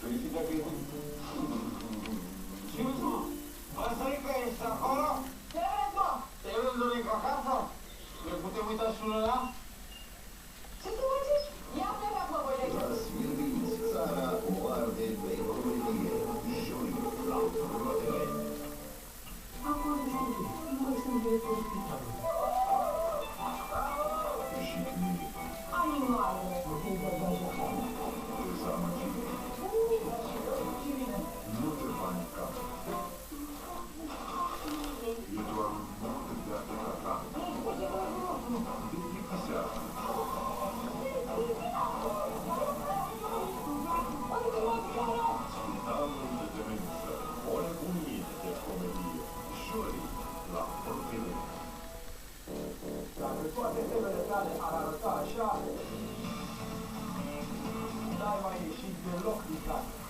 Verifica che... Giusto? Ma sai che è sta cosa? Ce vezi, mă? Te vezi doar acasă? Ne putem uita și unul la? Ce să mă zici? Ia plecat, mă, voi de aici. La Smirniți, țara o arde pe economie. Joi, la rotele. Acum deschide. Nu mai sunt directorul spitalului. Jignit, Animalele. dezamăgit. Nu te panica. E doar un mod de a te trata. Identificează. Spitalul de demență. O nebunie de comedie. Joi, la rotele. Dacă toate temele tale ar arăta așa, n-ai mai ieșit deloc din casă.